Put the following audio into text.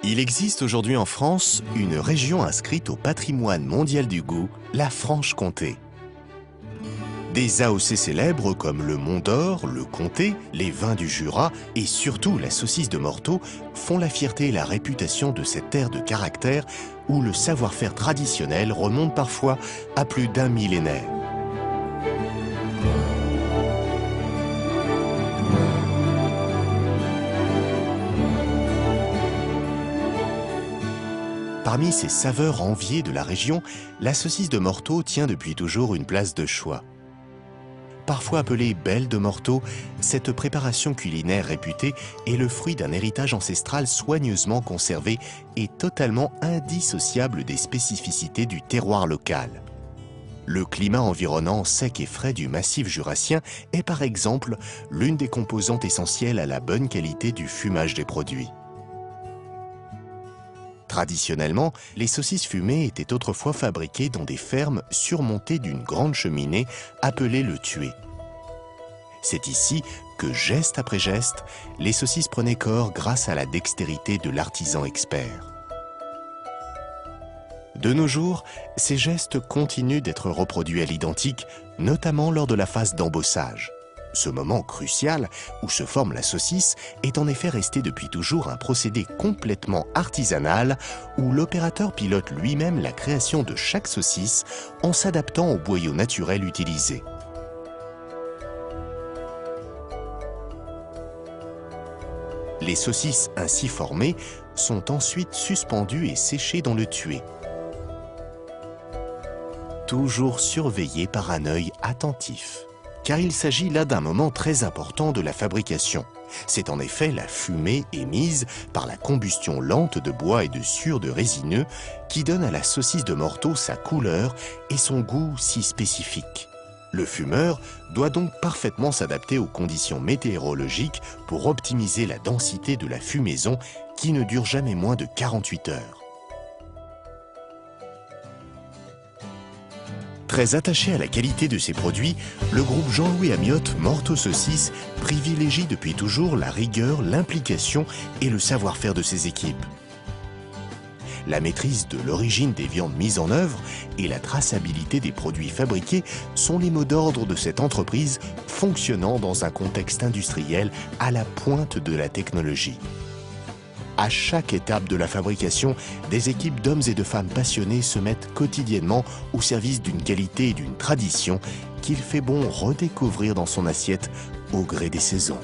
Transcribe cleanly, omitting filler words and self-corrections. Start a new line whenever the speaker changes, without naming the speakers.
Il existe aujourd'hui en France une région inscrite au patrimoine mondial du goût, la Franche-Comté. Des AOC célèbres comme le Mont d'Or, le Comté, les vins du Jura et surtout la saucisse de Morteau font la fierté et la réputation de cette terre de caractère où le savoir-faire traditionnel remonte parfois à plus d'un millénaire. Parmi ces saveurs enviées de la région, la saucisse de Morteau tient depuis toujours une place de choix. Parfois appelée belle de Morteau, cette préparation culinaire réputée est le fruit d'un héritage ancestral soigneusement conservé et totalement indissociable des spécificités du terroir local. Le climat environnant sec et frais du massif jurassien est par exemple l'une des composantes essentielles à la bonne qualité du fumage des produits. Traditionnellement, les saucisses fumées étaient autrefois fabriquées dans des fermes surmontées d'une grande cheminée appelée le tué. C'est ici que, geste après geste, les saucisses prenaient corps grâce à la dextérité de l'artisan expert. De nos jours, ces gestes continuent d'être reproduits à l'identique, notamment lors de la phase d'embossage. Ce moment crucial où se forme la saucisse est en effet resté depuis toujours un procédé complètement artisanal où l'opérateur pilote lui-même la création de chaque saucisse en s'adaptant au boyau naturel utilisé. Les saucisses ainsi formées sont ensuite suspendues et séchées dans le tué, toujours surveillées par un œil attentif. Car il s'agit là d'un moment très important de la fabrication. C'est en effet la fumée émise par la combustion lente de bois et de sueur de résineux qui donne à la saucisse de Morteau sa couleur et son goût si spécifique. Le fumeur doit donc parfaitement s'adapter aux conditions météorologiques pour optimiser la densité de la fumaison qui ne dure jamais moins de 48 heures. Très attaché à la qualité de ses produits, le groupe Jean-Louis Amiotte Morteau Saucisses privilégie depuis toujours la rigueur, l'implication et le savoir-faire de ses équipes. La maîtrise de l'origine des viandes mises en œuvre et la traçabilité des produits fabriqués sont les mots d'ordre de cette entreprise fonctionnant dans un contexte industriel à la pointe de la technologie. À chaque étape de la fabrication, des équipes d'hommes et de femmes passionnés se mettent quotidiennement au service d'une qualité et d'une tradition qu'il fait bon redécouvrir dans son assiette au gré des saisons.